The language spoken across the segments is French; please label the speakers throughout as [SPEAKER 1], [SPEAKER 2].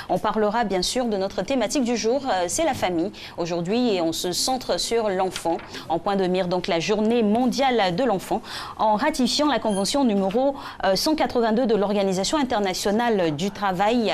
[SPEAKER 1] On parlera bien sûr de notre thématique du jour, c'est la famille aujourd'hui et on se centre sur l'enfant. En point de mire donc la journée mondiale de l'enfant en ratifiant la convention numéro 182 de l'Organisation internationale du travail.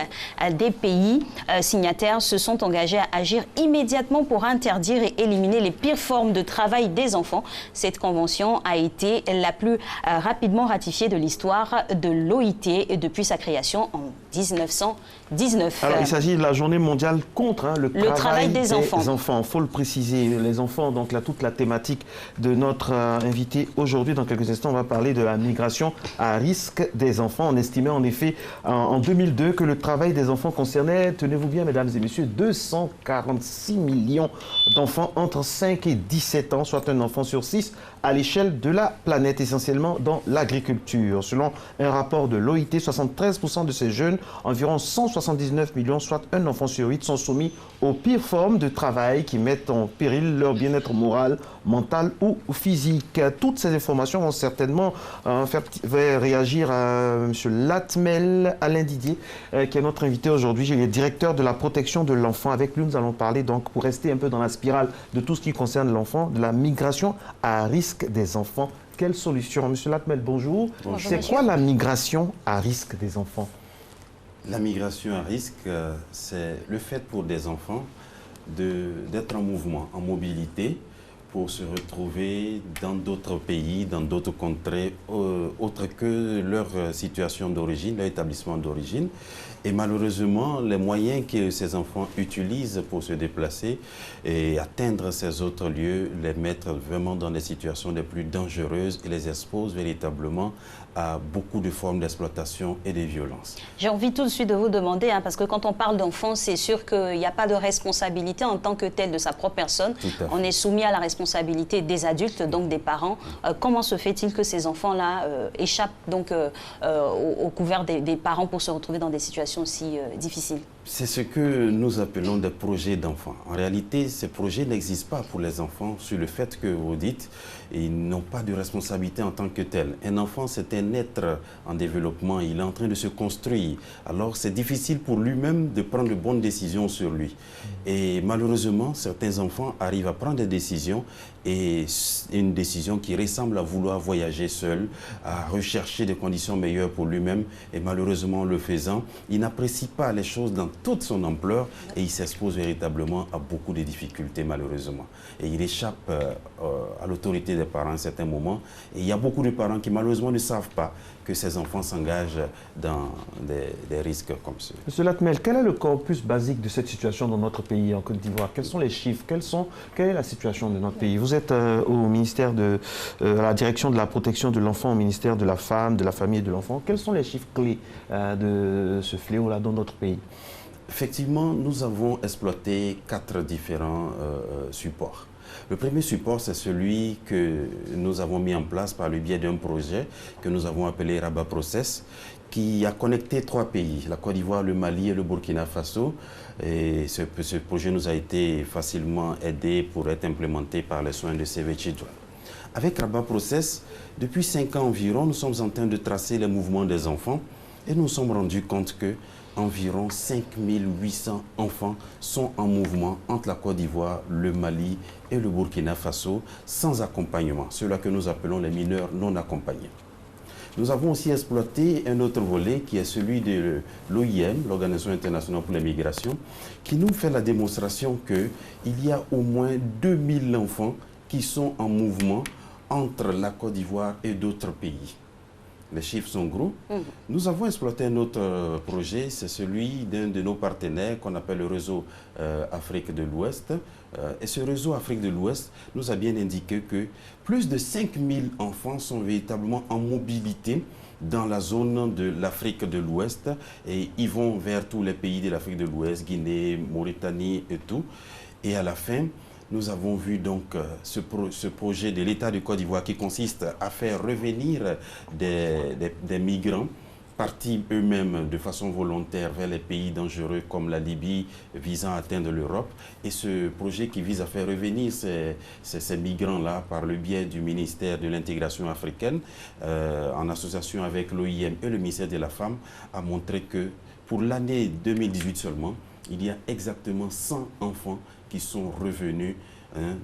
[SPEAKER 1] Des pays signataires se sont engagés à agir immédiatement pour interdire et éliminer les pires formes de travail des enfants. Cette convention a été la plus rapidement ratifiée de l'histoire de l'OIT depuis sa création en 1919.
[SPEAKER 2] Alors, il s'agit de la journée mondiale contre le travail des enfants. Il faut le préciser, les enfants, donc là, toute la thématique de notre invité aujourd'hui. Dans quelques instants, on va parler de la migration à risque des enfants. On estimait en effet en 2002 que le travail des enfants concernait, tenez-vous bien mesdames et messieurs, 246 millions d'enfants entre 5 et 17 ans, soit un enfant sur 6 à l'échelle de la planète, essentiellement dans l'agriculture. Selon un rapport de l'OIT, 73% de ces jeunes, environ 179 millions, soit un enfant sur 8, sont soumis aux pires formes de travail qui mettent en péril leur bien-être moral, mental ou physique. Toutes ces informations vont certainement faire réagir M. Latmel Alain Didier, qui est notre invité aujourd'hui. Il est directeur de la protection de l'enfant. Avec lui, nous allons parler, donc, pour rester un peu dans la spirale de tout ce qui concerne l'enfant, de la migration à risque des enfants. Quelle solution? Monsieur Latmel, bonjour. C'est quoi la migration à risque des enfants?
[SPEAKER 3] La migration à risque, c'est le fait pour des enfants d'être en mouvement, en mobilité, pour se retrouver dans d'autres pays, dans d'autres contrées, autres que leur situation d'origine, leur établissement d'origine. Et malheureusement, les moyens que ces enfants utilisent pour se déplacer et atteindre ces autres lieux les mettent vraiment dans des situations les plus dangereuses et les exposent véritablement à beaucoup de formes d'exploitation et de violence.
[SPEAKER 1] J'ai envie tout de suite de vous demander, parce que quand on parle d'enfants, c'est sûr qu'il n'y a pas de responsabilité en tant que telle de sa propre personne. On est soumis à la responsabilité des adultes, donc des parents. Comment se fait-il que ces enfants-là échappent donc au couvert des parents pour se retrouver dans des situations si difficiles?
[SPEAKER 3] C'est ce que nous appelons des projets d'enfants. En réalité, ces projets n'existent pas pour les enfants sur le fait que vous dites ils n'ont pas de responsabilité en tant que tel. Un enfant, c'est un être en développement, il est en train de se construire. Alors, c'est difficile pour lui-même de prendre de bonnes décisions sur lui. Et malheureusement, certains enfants arrivent à prendre des décisions et une décision qui ressemble à vouloir voyager seul, à rechercher des conditions meilleures pour lui-même. Et malheureusement, en le faisant, il n'apprécie pas les choses dans toute son ampleur et il s'expose véritablement à beaucoup de difficultés, malheureusement. Et il échappe à l'autorité des parents à certains moments. Et il y a beaucoup de parents qui, malheureusement, ne savent pas que ces enfants s'engagent dans des risques comme ceux.
[SPEAKER 2] Monsieur Latmel, quel est le corpus basique de cette situation dans notre pays, en Côte d'Ivoire? Quels sont les chiffres? Quelle est la situation de notre pays? Vous êtes au ministère à la direction de la protection de l'enfant, au ministère de la femme, de la famille et de l'enfant. Quels sont les chiffres clés de ce fléau-là dans notre pays?
[SPEAKER 3] Effectivement, nous avons exploité 4 différents supports. Le premier support, c'est celui que nous avons mis en place par le biais d'un projet que nous avons appelé Rabat Process, qui a connecté 3 pays, la Côte d'Ivoire, le Mali et le Burkina Faso. Et ce projet nous a été facilement aidé pour être implémenté par les soins de Save Children. Avec Rabat Process, depuis 5 ans environ, nous sommes en train de tracer les mouvements des enfants et nous nous sommes rendus compte que environ 5800 enfants sont en mouvement entre la Côte d'Ivoire, le Mali et le Burkina Faso sans accompagnement, ceux-là que nous appelons les mineurs non accompagnés. Nous avons aussi exploité un autre volet qui est celui de l'OIM, l'Organisation internationale pour les migrations, qui nous fait la démonstration qu'il y a au moins 2000 enfants qui sont en mouvement entre la Côte d'Ivoire et d'autres pays. Les chiffres sont gros. Nous avons exploité un autre projet, c'est celui d'un de nos partenaires qu'on appelle le réseau Afrique de l'Ouest. Et ce réseau Afrique de l'Ouest nous a bien indiqué que plus de 5000 enfants sont véritablement en mobilité dans la zone de l'Afrique de l'Ouest et ils vont vers tous les pays de l'Afrique de l'Ouest, Guinée, Mauritanie et tout. Et à la fin, nous avons vu donc ce projet de l'État de Côte d'Ivoire qui consiste à faire revenir des migrants partis eux-mêmes de façon volontaire vers les pays dangereux comme la Libye visant à atteindre l'Europe. Et ce projet qui vise à faire revenir ces migrants-là par le biais du ministère de l'intégration africaine en association avec l'OIM et le ministère de la Femme a montré que pour l'année 2018 seulement, il y a exactement 100 enfants qui sont revenus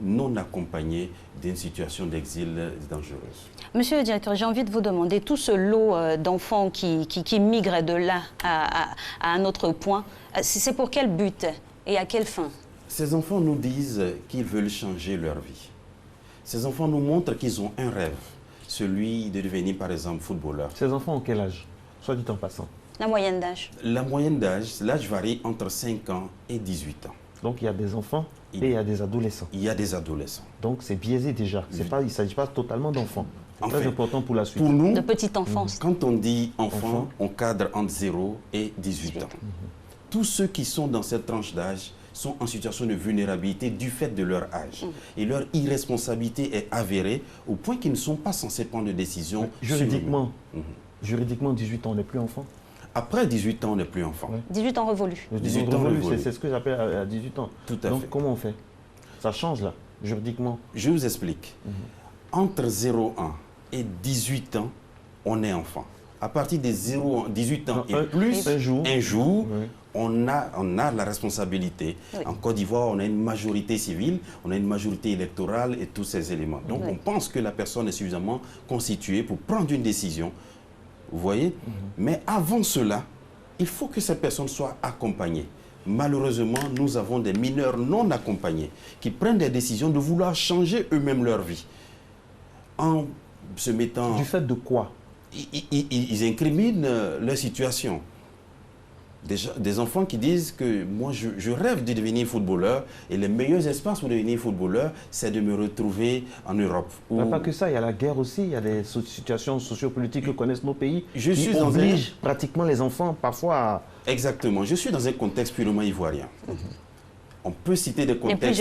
[SPEAKER 3] non accompagnés d'une situation d'exil dangereuse.
[SPEAKER 1] Monsieur le directeur, j'ai envie de vous demander, tout ce lot d'enfants qui migrent de là à un autre point, c'est pour quel but et à quelle fin?
[SPEAKER 3] Ces enfants nous disent qu'ils veulent changer leur vie. Ces enfants nous montrent qu'ils ont un rêve, celui de devenir par exemple footballeur.
[SPEAKER 2] Ces enfants ont quel âge? Soit dit en passant.
[SPEAKER 1] La moyenne d'âge?
[SPEAKER 3] La moyenne d'âge, l'âge varie entre 5 ans et 18 ans.
[SPEAKER 2] Donc il y a des enfants et il y a des adolescents.
[SPEAKER 3] Il y a des adolescents.
[SPEAKER 2] Donc c'est biaisé déjà. Il ne s'agit pas totalement d'enfants. C'est très important pour la suite.
[SPEAKER 3] Pour nous,
[SPEAKER 1] de petite enfance.
[SPEAKER 3] Quand on dit enfant, on cadre entre 0 et 18 ans. Tous ceux qui sont dans cette tranche d'âge sont en situation de vulnérabilité du fait de leur âge. Et leur irresponsabilité est avérée au point qu'ils ne sont pas censés prendre de décision.
[SPEAKER 2] Juridiquement, 18 ans, on n'est plus enfant.
[SPEAKER 3] Après 18 ans, on n'est plus enfant.
[SPEAKER 1] 18 ans révolus.
[SPEAKER 2] 18 ans révolus, c'est ce que j'appelle à 18 ans.
[SPEAKER 3] Tout à fait.
[SPEAKER 2] Donc comment on fait? Ça change là, juridiquement.
[SPEAKER 3] Je vous explique. Entre 0,1 et 18 ans, on est enfant. À partir de 18 ans et plus, un jour oui. on a la responsabilité. Oui. En Côte d'Ivoire, on a une majorité civile, on a une majorité électorale et tous ces éléments. Donc on pense que la personne est suffisamment constituée pour prendre une décision. Vous voyez? Mais avant cela, il faut que cette personne soit accompagnée. Malheureusement, nous avons des mineurs non accompagnés qui prennent des décisions de vouloir changer eux-mêmes leur vie. En se mettant...
[SPEAKER 2] Du fait de quoi?
[SPEAKER 3] Ils incriminent leur situation. Des enfants qui disent que moi je rêve de devenir footballeur et les meilleurs espaces pour devenir footballeur, c'est de me retrouver en Europe.
[SPEAKER 2] Pas que ça, il y a la guerre aussi, il y a des situations sociopolitiques que connaissent nos pays qui
[SPEAKER 3] obligent
[SPEAKER 2] pratiquement les enfants parfois à...
[SPEAKER 3] Exactement, je suis dans un contexte purement ivoirien. On peut citer des contextes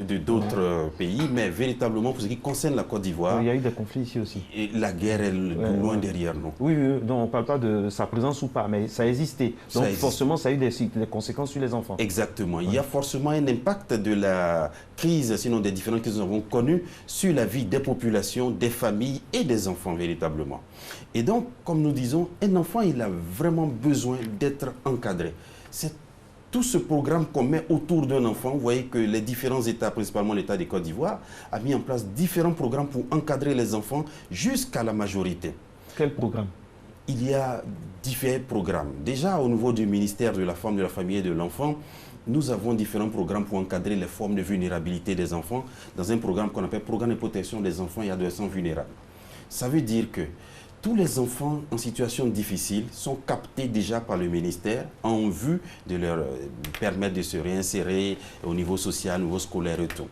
[SPEAKER 3] de d'autres pays, mais véritablement pour ce qui concerne la Côte d'Ivoire...
[SPEAKER 2] Il y a eu des conflits ici aussi.
[SPEAKER 3] Et la guerre est loin derrière nous.
[SPEAKER 2] Oui, non, on ne parle pas de sa présence ou pas, mais ça a existé. Donc forcément, ça a eu des conséquences sur les enfants.
[SPEAKER 3] Exactement. Il y a forcément un impact de la crise, sinon des différentes crises que nous avons connues, sur la vie des populations, des familles et des enfants véritablement. Et donc, comme nous disons, un enfant, il a vraiment besoin d'être encadré. C'est tout ce programme qu'on met autour d'un enfant, vous voyez que les différents États, principalement l'État de Côte d'Ivoire, a mis en place différents programmes pour encadrer les enfants jusqu'à la majorité.
[SPEAKER 2] Quel programme?
[SPEAKER 3] Il y a différents programmes. Déjà, au niveau du ministère de la Femme, de la Famille et de l'Enfant, nous avons différents programmes pour encadrer les formes de vulnérabilité des enfants dans un programme qu'on appelle Programme de protection des enfants et adolescents vulnérables. Ça veut dire que tous les enfants en situation difficile sont captés déjà par le ministère en vue de leur permettre de se réinsérer au niveau social, au niveau scolaire et tout.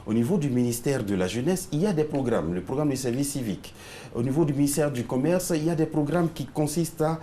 [SPEAKER 3] Au niveau du ministère de la Jeunesse, il y a des programmes, le programme du service civique. Au niveau du ministère du Commerce, il y a des programmes qui consistent à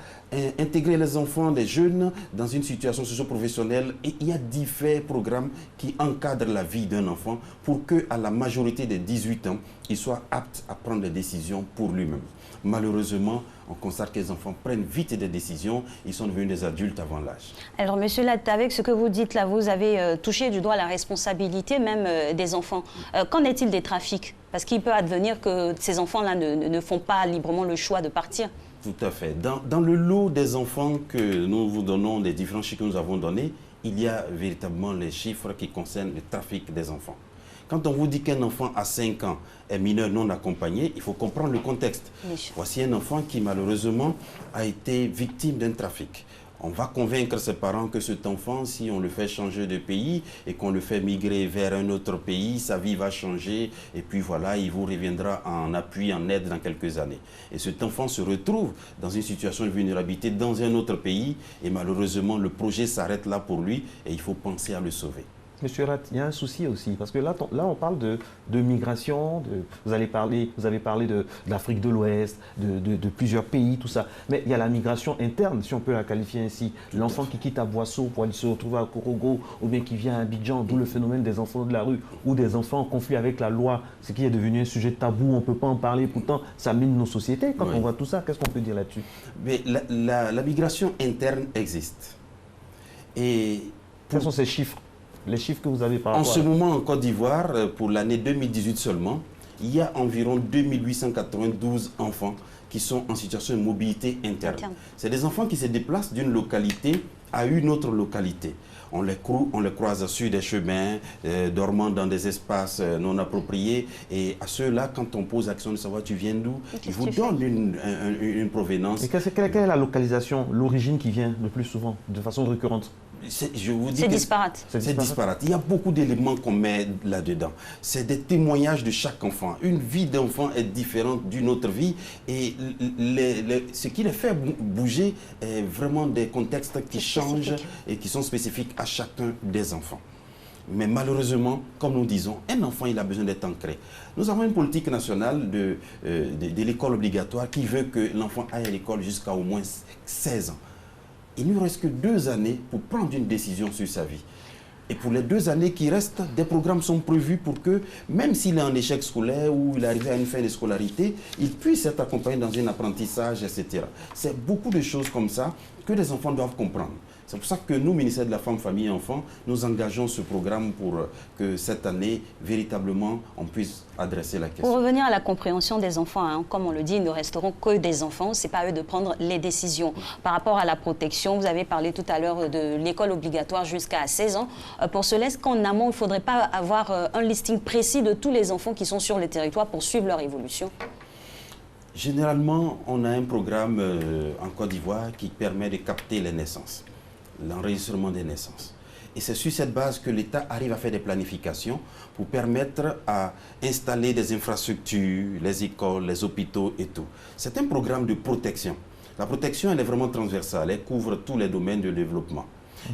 [SPEAKER 3] intégrer les enfants, les jeunes dans une situation socio-professionnelle. Et il y a différents programmes qui encadrent la vie d'un enfant pour qu'à la majorité des 18 ans, il soit apte à prendre des décisions pour lui-même. Malheureusement, on constate que les enfants prennent vite des décisions, ils sont devenus des adultes avant l'âge.
[SPEAKER 1] Alors, monsieur Latte, avec ce que vous dites là, vous avez touché du doigt la responsabilité même des enfants. Qu'en est-il des trafics? Parce qu'il peut advenir que ces enfants-là ne font pas librement le choix de partir.
[SPEAKER 3] Tout à fait. Dans le lot des enfants que nous vous donnons, des différents chiffres que nous avons donnés, il y a véritablement les chiffres qui concernent le trafic des enfants. Quand on vous dit qu'un enfant à 5 ans est mineur non accompagné, il faut comprendre le contexte. Voici un enfant qui malheureusement a été victime d'un trafic. On va convaincre ses parents que cet enfant, si on le fait changer de pays et qu'on le fait migrer vers un autre pays, sa vie va changer et puis voilà, il vous reviendra en appui, en aide dans quelques années. Et cet enfant se retrouve dans une situation de vulnérabilité dans un autre pays et malheureusement le projet s'arrête là pour lui et il faut penser à le sauver.
[SPEAKER 2] Monsieur Rat, il y a un souci aussi, parce que là on parle de migration, vous avez parlé de l'Afrique de l'Ouest, de plusieurs pays, tout ça. Mais il y a la migration interne, si on peut la qualifier ainsi. L'enfant qui quitte Aboissau pour aller se retrouver à Korogo, ou bien qui vient à Abidjan, d'où le phénomène des enfants de la rue, ou des enfants en conflit avec la loi, ce qui est devenu un sujet tabou, on ne peut pas en parler, pourtant ça mine nos sociétés. Quand on voit tout ça, qu'est-ce qu'on peut dire là-dessus?
[SPEAKER 3] Mais la migration interne existe. Et
[SPEAKER 2] quels sont ces chiffres? Les chiffres que vous avez par rapport
[SPEAKER 3] en ce moment, en Côte d'Ivoire, pour l'année 2018 seulement, il y a environ 2892 enfants qui sont en situation de mobilité interne. C'est des enfants qui se déplacent d'une localité à une autre localité. On les croise sur des chemins, dormant dans des espaces non appropriés. Et à ceux-là, quand on pose l'action de savoir tu viens d'où, ils vous donnent une provenance.
[SPEAKER 2] Et quelle est la localisation, l'origine qui vient le plus souvent, de façon récurrente?
[SPEAKER 1] C'est disparate.
[SPEAKER 3] C'est disparate. Il y a beaucoup d'éléments qu'on met là-dedans. C'est des témoignages de chaque enfant. Une vie d'enfant est différente d'une autre vie. Et ce qui les fait bouger est vraiment des contextes qui changent et qui sont spécifiques à chacun des enfants. Mais malheureusement, comme nous disons, un enfant, il a besoin d'être ancré. Nous avons une politique nationale de l'école obligatoire qui veut que l'enfant aille à l'école jusqu'à au moins 16 ans. Il ne lui reste que 2 années pour prendre une décision sur sa vie. Et pour les 2 années qui restent, des programmes sont prévus pour que, même s'il est en échec scolaire ou il est arrivé à une fin de scolarité, il puisse être accompagné dans un apprentissage, etc. C'est beaucoup de choses comme ça que les enfants doivent comprendre. C'est pour ça que nous, ministère de la Femme, Famille et Enfants, nous engageons ce programme pour que cette année, véritablement, on puisse adresser la question.
[SPEAKER 1] Pour revenir à la compréhension des enfants, hein, comme on le dit, ils ne resteront que des enfants. Ce n'est pas à eux de prendre les décisions. Par rapport à la protection, vous avez parlé tout à l'heure de l'école obligatoire jusqu'à 16 ans. Pour cela, est-ce qu'en amont, il ne faudrait pas avoir un listing précis de tous les enfants qui sont sur le territoire pour suivre leur évolution?
[SPEAKER 3] Généralement, on a un programme en Côte d'Ivoire qui permet de capter les naissances, l'enregistrement des naissances. Et c'est sur cette base que l'État arrive à faire des planifications pour permettre à installer des infrastructures, les écoles, les hôpitaux et tout. C'est un programme de protection. La protection, elle est vraiment transversale, elle couvre tous les domaines de développement.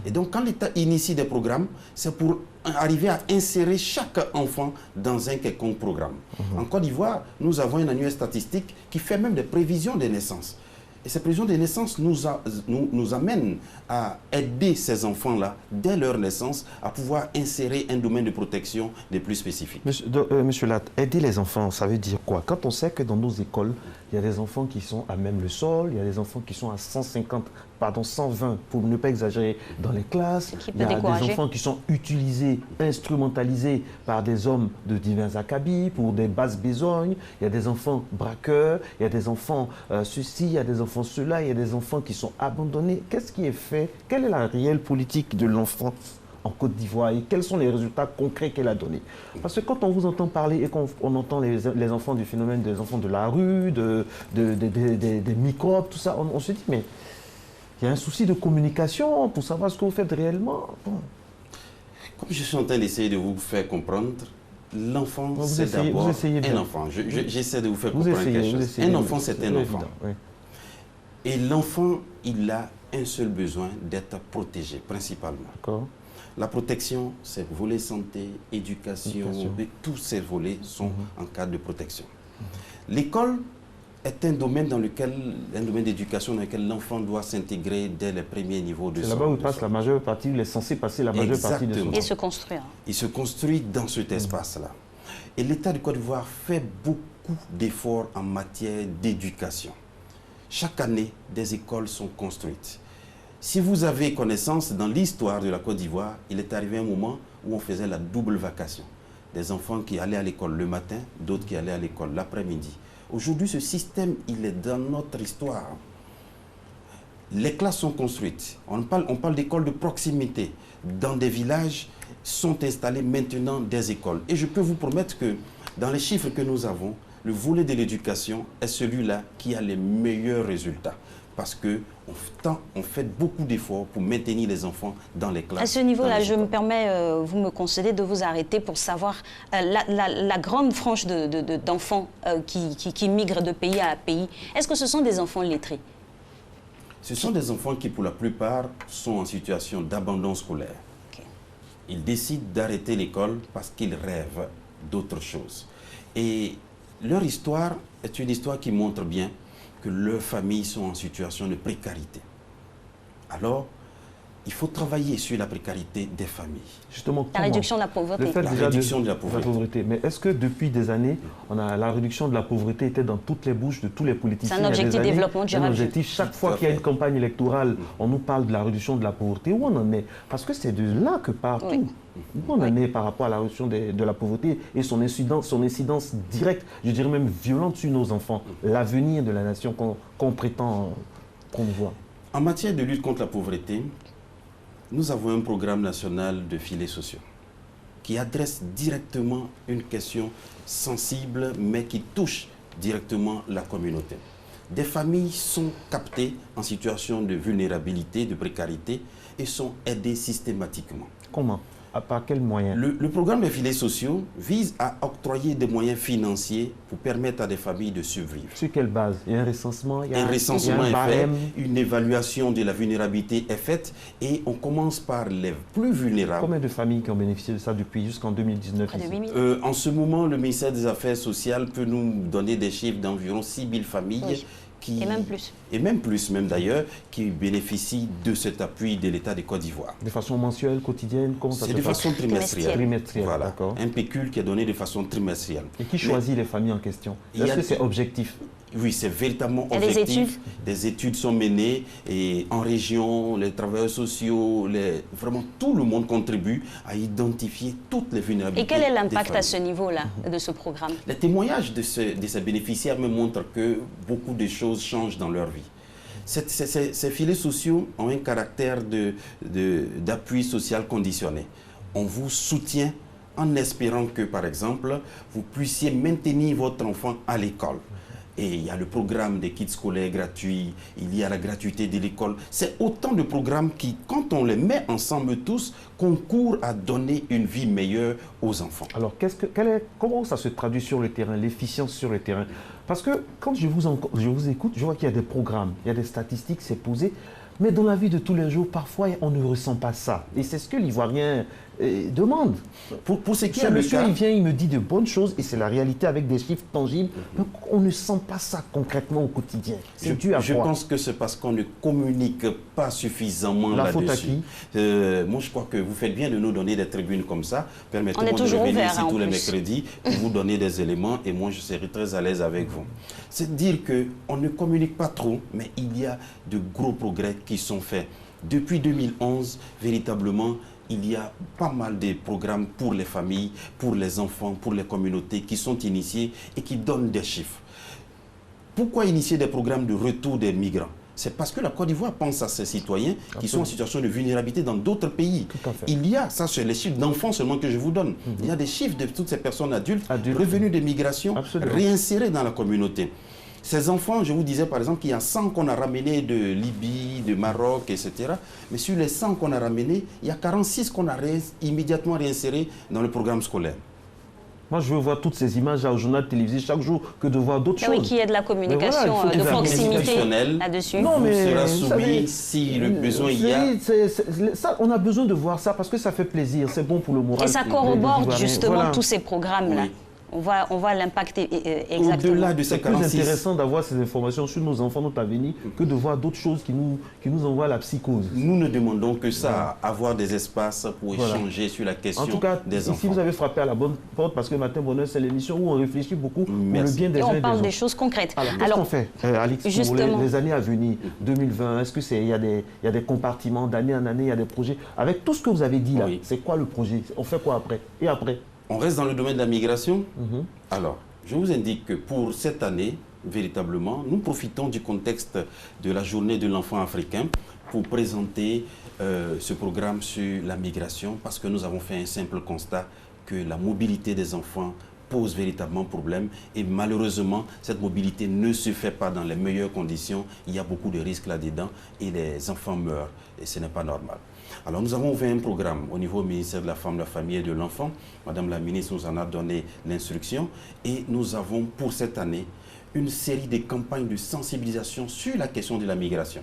[SPEAKER 3] Et donc, quand l'État initie des programmes, c'est pour arriver à insérer chaque enfant dans un quelconque programme. En Côte d'Ivoire, nous avons un annuaire statistique qui fait même des prévisions des naissances. Et ces prévisions des naissances nous amènent à aider ces enfants-là, dès leur naissance, à pouvoir insérer un domaine de protection des plus spécifiques.
[SPEAKER 2] Monsieur Latte, aider les enfants, ça veut dire quoi? Quand on sait que dans nos écoles, il y a des enfants qui sont à même le sol, il y a des enfants qui sont à 120, pour ne pas exagérer, dans les classes. Il y a des enfants qui sont utilisés, instrumentalisés par des hommes de divers acabits, pour des basses besognes. Il y a des enfants braqueurs, il y a des enfants ceci, il y a des enfants cela, il y a des enfants qui sont abandonnés. Qu'est-ce qui est fait? Quelle est la réelle politique de l'enfant en Côte d'Ivoire et quels sont les résultats concrets qu'elle a donnés? Parce que quand on vous entend parler et qu'on entend les enfants du phénomène des enfants de la rue, des microbes, tout ça, on se dit, mais il y a un souci de communication pour savoir ce que vous faites réellement. Bon.
[SPEAKER 3] Comme je suis en train d'essayer de vous faire comprendre, l'enfant, c'est d'abord un enfant. J'essaie de vous faire comprendre quelque chose. Un enfant, c'est un enfant. Oui. Et l'enfant, il a un seul besoin, d'être protégé, principalement. La protection, c'est volet santé, éducation, et tous ces volets sont en cadre de protection. L'école est un domaine d'éducation dans lequel l'enfant doit s'intégrer dès les premiers niveaux de son.
[SPEAKER 2] C'est là-bas où il passe la majeure partie, il est censé passer la majeure partie de son temps.
[SPEAKER 1] Et se construire.
[SPEAKER 3] Il se construit dans cet espace-là. Et l'État du Côte d'Ivoire fait beaucoup d'efforts en matière d'éducation. Chaque année, des écoles sont construites. Si vous avez connaissance, dans l'histoire de la Côte d'Ivoire, il est arrivé un moment où on faisait la double vacation. Des enfants qui allaient à l'école le matin, d'autres qui allaient à l'école l'après-midi. Aujourd'hui, ce système, il est dans notre histoire. Les classes sont construites. On parle d'écoles de proximité. Dans des villages, sont installées maintenant des écoles. Et je peux vous promettre que dans les chiffres que nous avons, le volet de l'éducation est celui-là qui a les meilleurs résultats. Parce qu'on fait beaucoup d'efforts pour maintenir les enfants dans les classes.
[SPEAKER 1] À ce niveau-là, je me permets, vous me concédez de vous arrêter pour savoir la grande frange d'enfants qui migrent de pays à pays. Est-ce que ce sont des enfants lettrés?
[SPEAKER 3] Ce sont des enfants qui, pour la plupart, sont en situation d'abandon scolaire. Okay. Ils décident d'arrêter l'école parce qu'ils rêvent d'autre chose. Et leur histoire est une histoire qui montre bien que leurs familles sont en situation de précarité. Alors, il faut travailler sur la précarité des familles.
[SPEAKER 2] Justement,
[SPEAKER 1] la réduction de la pauvreté.
[SPEAKER 2] Le fait
[SPEAKER 3] la
[SPEAKER 2] déjà
[SPEAKER 3] réduction de la pauvreté.
[SPEAKER 2] Mais est-ce que depuis des années, la réduction de la pauvreté était dans toutes les bouches de tous les politiciens?
[SPEAKER 1] C'est un objectif de développement durable.
[SPEAKER 2] Un objectif. Chaque fois qu'il y a une campagne électorale, on nous parle de la réduction de la pauvreté. Où on en est? Parce que c'est de là que part tout. Où on en est par rapport à la réduction de la pauvreté et son incidence directe, je dirais même violente sur nos enfants, l'avenir de la nation qu'on prétend promouvoir.
[SPEAKER 3] En matière de lutte contre la pauvreté, nous avons un programme national de filets sociaux qui adresse directement une question sensible, mais qui touche directement la communauté. Des familles sont captées en situation de vulnérabilité, de précarité, et sont aidées systématiquement.
[SPEAKER 2] Comment? Par quels moyens?
[SPEAKER 3] Le programme des filets sociaux vise à octroyer des moyens financiers pour permettre à des familles de survivre.
[SPEAKER 2] Sur quelle base? Il y a un recensement?
[SPEAKER 3] Un recensement est fait, une évaluation de la vulnérabilité est faite et on commence par les plus vulnérables.
[SPEAKER 2] Combien de familles qui ont bénéficié de ça depuis jusqu'en 2019?
[SPEAKER 1] Près de 8 000.
[SPEAKER 3] En ce moment, le ministère des Affaires sociales peut nous donner des chiffres d'environ 6 000 familles.
[SPEAKER 1] Oui. Et même plus.
[SPEAKER 3] Et même plus, même d'ailleurs, qui bénéficient de cet appui de l'État de Côte d'Ivoire.
[SPEAKER 2] De façon mensuelle, quotidienne, comment ça se passe?
[SPEAKER 3] C'est de façon trimestrielle.
[SPEAKER 2] Trimestrielle,
[SPEAKER 3] voilà.
[SPEAKER 2] D'accord.
[SPEAKER 3] Un pécule qui est donné de façon trimestrielle.
[SPEAKER 2] Et qui choisit les familles en question? Est-ce que c'est objectif?
[SPEAKER 3] Oui, c'est véritablement
[SPEAKER 1] objectif.
[SPEAKER 3] Des études sont menées et en région, les travailleurs sociaux, vraiment tout le monde contribue à identifier toutes les vulnérabilités.
[SPEAKER 1] Et quel est l'impact à ce niveau-là de ce programme?
[SPEAKER 3] Les témoignages de ces bénéficiaires me montrent que beaucoup de choses changent dans leur vie. Ces filets sociaux ont un caractère d'appui social conditionné. On vous soutient en espérant que, par exemple, vous puissiez maintenir votre enfant à l'école. Et il y a le programme des kits scolaires gratuits, il y a la gratuité de l'école. C'est autant de programmes qui, quand on les met ensemble tous, concourent à donner une vie meilleure aux enfants.
[SPEAKER 2] Alors, comment ça se traduit sur le terrain, l'efficience sur le terrain? Parce que quand je vous écoute, je vois qu'il y a des programmes, il y a des statistiques, c'est posé. Mais dans la vie de tous les jours, parfois, on ne ressent pas ça. Et c'est ce que l'Ivoirien demande.
[SPEAKER 3] Pour ce qui est
[SPEAKER 2] le monsieur, il vient, il me dit de bonnes choses, et c'est la réalité avec des chiffres tangibles. Donc, on ne sent pas ça concrètement au quotidien. C'est dû à quoi?
[SPEAKER 3] Je pense que c'est parce qu'on ne communique pas suffisamment là-dessus.
[SPEAKER 2] La faute à qui?
[SPEAKER 3] Moi, je crois que vous faites bien de nous donner des tribunes comme ça. Permettez-moi de
[SPEAKER 1] revenir
[SPEAKER 3] ici tous les mercredis pour vous donner des éléments, et moi, je serai très à l'aise avec vous. C'est dire qu'on ne communique pas trop, mais il y a de gros progrès qui sont faits. Depuis 2011, véritablement, il y a pas mal de programmes pour les familles, pour les enfants, pour les communautés qui sont initiés et qui donnent des chiffres. Pourquoi initier des programmes de retour des migrants? C'est parce que la Côte d'Ivoire pense à ses citoyens qui sont en situation de vulnérabilité dans d'autres pays. Il y a, ça c'est les chiffres d'enfants seulement que je vous donne, il y a des chiffres de toutes ces personnes adultes. Revenus de migration, réinsérés dans la communauté. Ces enfants, je vous disais par exemple qu'il y a 100 qu'on a ramenés de Libye, de Maroc, etc. Mais sur les 100 qu'on a ramenés, il y a 46 qu'on a immédiatement réinsérés dans le programme scolaire.
[SPEAKER 2] Moi, je veux voir toutes ces images au journal télévisé chaque jour que de voir d'autres choses.
[SPEAKER 1] Oui, qu'il y ait de la communication, voilà, de proximité là-dessus.
[SPEAKER 3] Non, mais sera soumis si le besoin y a.
[SPEAKER 2] Ça, on a besoin de voir ça parce que ça fait plaisir, c'est bon pour le moral.
[SPEAKER 1] Et ça corrobore justement tous ces programmes-là. Oui. On voit l'impact exactement.
[SPEAKER 3] Au-delà de ces 46...
[SPEAKER 2] C'est plus intéressant d'avoir ces informations sur nos enfants, notre avenir, que de voir d'autres choses qui nous envoient la psychose.
[SPEAKER 3] Nous ne demandons que ça, avoir des espaces pour échanger sur la question des enfants. En tout cas,
[SPEAKER 2] ici vous avez frappé à la bonne porte parce que Matin Bonheur, c'est l'émission où on réfléchit beaucoup pour le bien des uns et des autres.
[SPEAKER 1] Et on parle des choses concrètes.
[SPEAKER 2] Alors, qu'est-ce qu'on fait, Alix, pour les années à venir, 2020? Est-ce qu'il y a des compartiments d'année en année, il y a des projets? Avec tout ce que vous avez dit là, c'est quoi le projet? On fait quoi après? Et après?
[SPEAKER 3] On reste dans le domaine de la migration. Alors, je vous indique que pour cette année, véritablement, nous profitons du contexte de la journée de l'enfant africain pour présenter ce programme sur la migration parce que nous avons fait un simple constat que la mobilité des enfants pose véritablement problème et malheureusement, cette mobilité ne se fait pas dans les meilleures conditions. Il y a beaucoup de risques là-dedans et les enfants meurent et ce n'est pas normal. Alors nous avons ouvert un programme au niveau du ministère de la Femme, de la Famille et de l'Enfant. Madame la ministre nous en a donné l'instruction et nous avons pour cette année une série de campagnes de sensibilisation sur la question de la migration.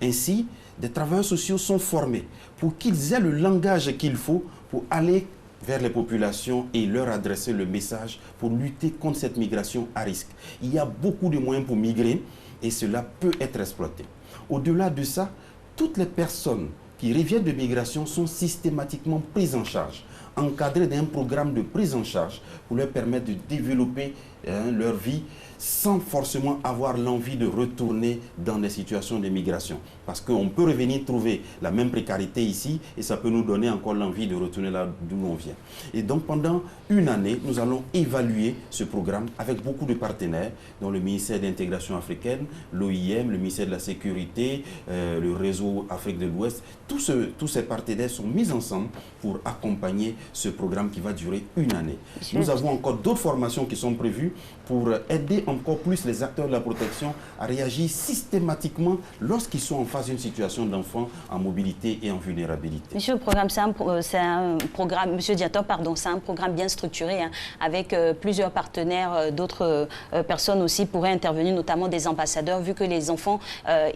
[SPEAKER 3] Ainsi, des travailleurs sociaux sont formés pour qu'ils aient le langage qu'il faut pour aller vers les populations et leur adresser le message pour lutter contre cette migration à risque. Il y a beaucoup de moyens pour migrer et cela peut être exploité. Au-delà de ça, toutes les personnes qui qui reviennent de migration sont systématiquement pris en charge, encadrés d'un programme de prise en charge pour leur permettre de développer leur vie sans forcément avoir l'envie de retourner dans des situations de migration. Parce qu'on peut revenir trouver la même précarité ici et ça peut nous donner encore l'envie de retourner là d'où on vient. Et donc pendant une année, nous allons évaluer ce programme avec beaucoup de partenaires, dont le ministère de l'Intégration africaine, l'OIM, le ministère de la Sécurité, le réseau Afrique de l'Ouest. Tous ces partenaires sont mis ensemble pour accompagner ce programme qui va durer une année. Nous avons encore d'autres formations qui sont prévues pour aider encore plus les acteurs de la protection à réagir systématiquement lorsqu'ils sont en face d'une situation d'enfant en mobilité et en vulnérabilité.
[SPEAKER 1] Monsieur le programme, c'est un programme, Monsieur Diator, pardon, c'est un programme bien structuré hein, avec plusieurs partenaires, d'autres personnes aussi pourraient intervenir, notamment des ambassadeurs, vu que les enfants,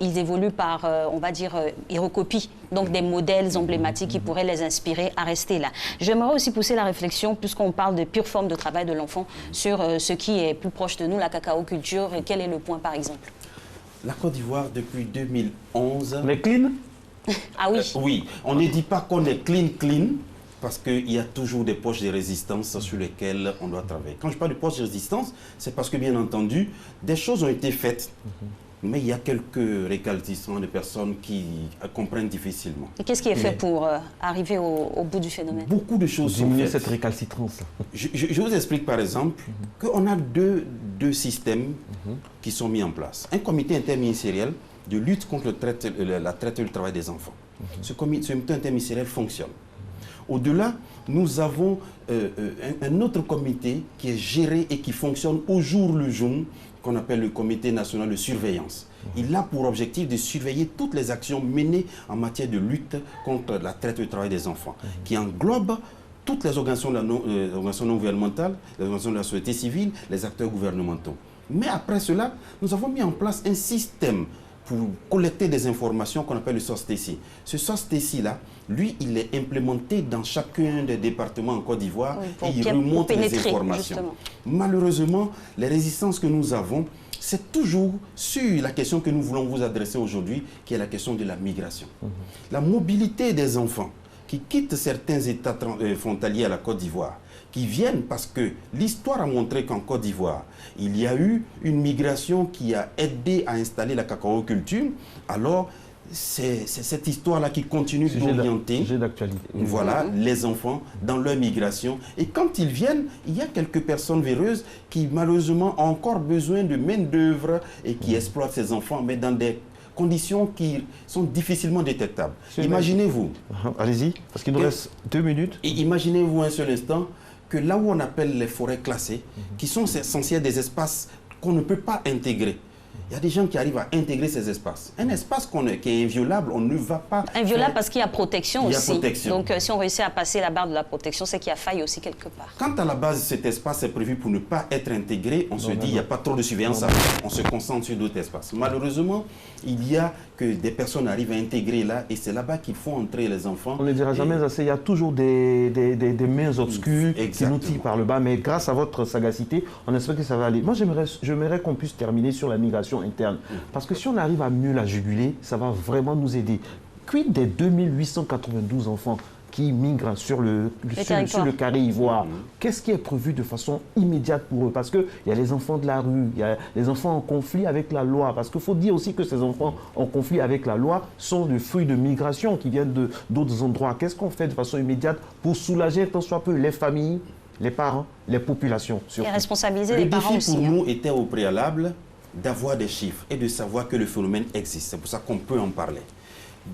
[SPEAKER 1] ils évoluent par, on va dire, ils recopient donc des modèles emblématiques qui pourraient les inspirer à rester là. J'aimerais aussi pousser la réflexion, puisqu'on parle de pure forme de travail de l'enfant, sur ce qui est plus proche de nous, la cacao-culture, et quel est le point par exemple?
[SPEAKER 3] La Côte d'Ivoire, depuis 2011...
[SPEAKER 2] On est clean?
[SPEAKER 1] Ah oui.
[SPEAKER 3] Oui, on ne dit pas qu'on est clean, parce qu'il y a toujours des poches de résistance sur lesquelles on doit travailler. Quand je parle de poches de résistance, c'est parce que, bien entendu, des choses ont été faites. Mais il y a quelques récalcitrants de personnes qui comprennent difficilement.
[SPEAKER 1] Et qu'est-ce qui est fait pour arriver au bout du phénomène?
[SPEAKER 3] Beaucoup de choses sont
[SPEAKER 2] diminuer
[SPEAKER 3] faites.
[SPEAKER 2] cette récalcitrance.
[SPEAKER 3] Je vous explique par exemple qu'on a deux systèmes qui sont mis en place. Un comité interministériel de lutte contre la traite et le travail des enfants. Ce comité interministériel fonctionne. Au-delà, nous avons un autre comité qui est géré et qui fonctionne au jour le jour, qu'on appelle le comité national de surveillance. Il a pour objectif de surveiller toutes les actions menées en matière de lutte contre la traite et le travail des enfants, qui englobe toutes les organisations non gouvernementales, les organisations de la société civile, les acteurs gouvernementaux. Mais après cela, nous avons mis en place un système pour collecter des informations qu'on appelle le SOSTECI. Ce SOSTECI-là, lui, il est implémenté dans chacun des départements en Côte d'Ivoire et il remonte les informations. Justement. Malheureusement, les résistances que nous avons, c'est toujours sur la question que nous voulons vous adresser aujourd'hui, qui est la question de la migration. La mobilité des enfants qui quittent certains États frontaliers à la Côte d'Ivoire, qui viennent parce que l'histoire a montré qu'en Côte d'Ivoire, il y a eu une migration qui a aidé à installer la cacao-culture. Alors, c'est cette histoire-là qui continue d'orienter voilà, les enfants dans leur migration. Et quand ils viennent, il y a quelques personnes véreuses qui malheureusement ont encore besoin de main-d'œuvre et qui exploitent ces enfants, mais dans des conditions qui sont difficilement détectables. Imaginez-vous.
[SPEAKER 2] Allez-y, parce qu'il nous reste 2 minutes.
[SPEAKER 3] Imaginez-vous un seul instant que là où on appelle les forêts classées, qui sont censées être des espaces qu'on ne peut pas intégrer, il y a des gens qui arrivent à intégrer ces espaces. Un espace qui est inviolable, on ne va pas...
[SPEAKER 1] Inviolable parce qu'il y a protection aussi.
[SPEAKER 3] Il y a protection.
[SPEAKER 1] Donc si on réussit à passer la barre de la protection, c'est qu'il y a faille aussi quelque part.
[SPEAKER 3] Quand à la base cet espace est prévu pour ne pas être intégré, on se dit il n'y a pas trop de surveillance à faire. On se concentre sur d'autres espaces. Malheureusement, il y a que des personnes arrivent à intégrer là et c'est là-bas qu'il faut entrer les enfants.
[SPEAKER 2] On ne dira jamais assez, il y a toujours des mains obscures qui nous tirent par le bas, mais grâce à votre sagacité, on espère que ça va aller. Moi, j'aimerais qu'on puisse terminer sur la migration interne, parce que si on arrive à mieux la juguler, ça va vraiment nous aider. Quid des 2892 enfants qui migrent sur le carré ivoire? Qu'est-ce qui est prévu de façon immédiate pour eux? Parce qu'il y a les enfants de la rue, il y a les enfants en conflit avec la loi. Parce qu'il faut dire aussi que ces enfants en conflit avec la loi sont le fruit de migration qui viennent d'autres endroits. Qu'est-ce qu'on fait de façon immédiate pour soulager tant soit peu les familles, les parents, les populations surtout?
[SPEAKER 1] Et responsabiliser les parents aussi.
[SPEAKER 3] Le défi pour nous était au préalable d'avoir des chiffres et de savoir que le phénomène existe. C'est pour ça qu'on peut en parler.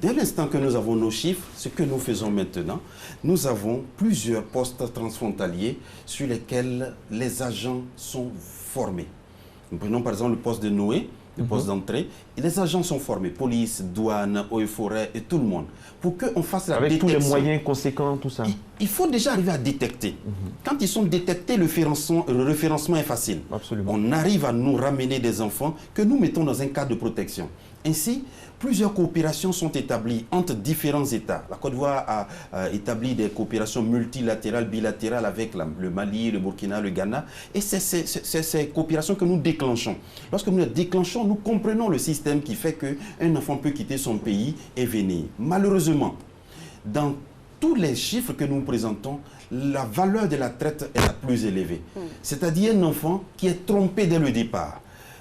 [SPEAKER 3] Dès l'instant que nous avons nos chiffres, ce que nous faisons maintenant, nous avons plusieurs postes transfrontaliers sur lesquels les agents sont formés. Nous prenons par exemple le poste de Noé, le poste d'entrée, et les agents sont formés, police, douane, eaux et forêt et tout le monde, pour qu'on fasse la détection.
[SPEAKER 2] Avec tous les moyens conséquents, tout ça.
[SPEAKER 3] Il faut déjà arriver à détecter. Quand ils sont détectés, le référencement est facile.
[SPEAKER 2] Absolument.
[SPEAKER 3] On arrive à nous ramener des enfants que nous mettons dans un cadre de protection. Ainsi, plusieurs coopérations sont établies entre différents États. La Côte d'Ivoire a établi des coopérations multilatérales, bilatérales avec le Mali, le Burkina, le Ghana. Et c'est ces coopérations que nous déclenchons. Lorsque nous les déclenchons, nous comprenons le système qui fait qu'un enfant peut quitter son pays et venir. Malheureusement, dans tous les chiffres que nous présentons, la valeur de la traite est la plus élevée. C'est-à-dire un enfant qui est trompé dès le départ,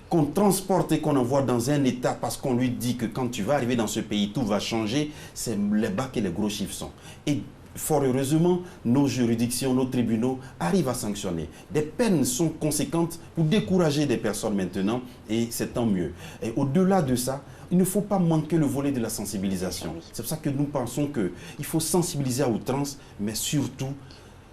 [SPEAKER 3] qu'on transporte et qu'on envoie dans un état parce qu'on lui dit que quand tu vas arriver dans ce pays, tout va changer, c'est les bas que les gros chiffres sont. Et fort heureusement, nos juridictions, nos tribunaux arrivent à sanctionner. Des peines sont conséquentes pour décourager des personnes maintenant, et c'est tant mieux. Et au-delà de ça, il ne faut pas manquer le volet de la sensibilisation. C'est pour ça que nous pensons qu'il faut sensibiliser à outrance, mais surtout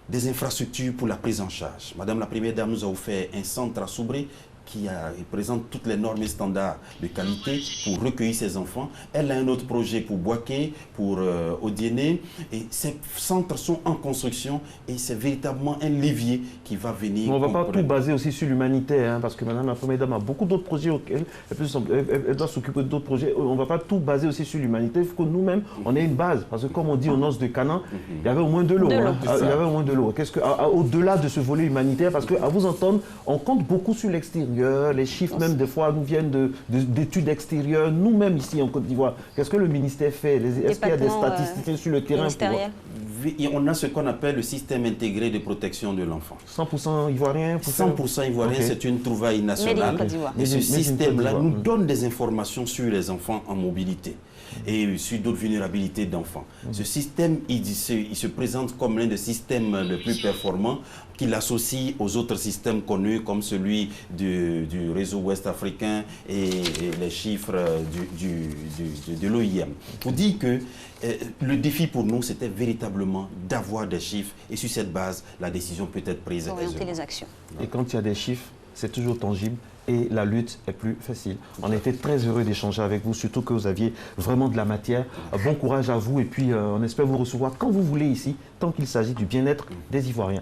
[SPEAKER 3] des infrastructures pour la prise en charge. Madame la Première Dame nous a offert un centre à Soubré qui présente toutes les normes et standards de qualité pour recueillir ces enfants. Elle a un autre projet pour Boaké, pour Odiéné. Et ces centres sont en construction et c'est véritablement un levier qui va venir.
[SPEAKER 2] Mais on ne va pas tout baser aussi sur l'humanitaire, hein, parce que Madame la Première Dame a beaucoup d'autres projets auxquels elle doit s'occuper d'autres projets. On ne va pas tout baser aussi sur l'humanitaire. Il faut que nous-mêmes, on ait une base. Parce que comme on dit aux noces de Canaan, il y avait au moins de l'eau. Hein. Il y avait au moins de l'eau. Au-delà de ce volet humanitaire, parce qu'à vous entendre, on compte beaucoup sur l'extérieur. Les chiffres même des fois nous viennent d'études extérieures, nous-mêmes ici en Côte d'Ivoire. Qu'est-ce que le ministère fait? Est-ce qu'il y a des statistiques sur le terrain
[SPEAKER 3] On a ce qu'on appelle le système intégré de protection de l'enfant.
[SPEAKER 2] 100% ivoirien
[SPEAKER 3] 100% ivoirien, okay. C'est une trouvaille nationale. Et ce système-là nous donne des informations sur les enfants en mobilité et sur d'autres vulnérabilités d'enfants. Ce système, il se présente comme l'un des systèmes les plus performants qu'il associe aux autres systèmes connus comme celui du réseau ouest africain et les chiffres de l'OIM. Pour dire que le défi pour nous, c'était véritablement d'avoir des chiffres et sur cette base, la décision peut être prise.
[SPEAKER 1] Orienter les actions.
[SPEAKER 2] Et quand il y a des chiffres, c'est toujours tangible et la lutte est plus facile. On a été très heureux d'échanger avec vous, surtout que vous aviez vraiment de la matière. Bon courage à vous et puis on espère vous recevoir quand vous voulez ici, tant qu'il s'agit du bien-être des Ivoiriens.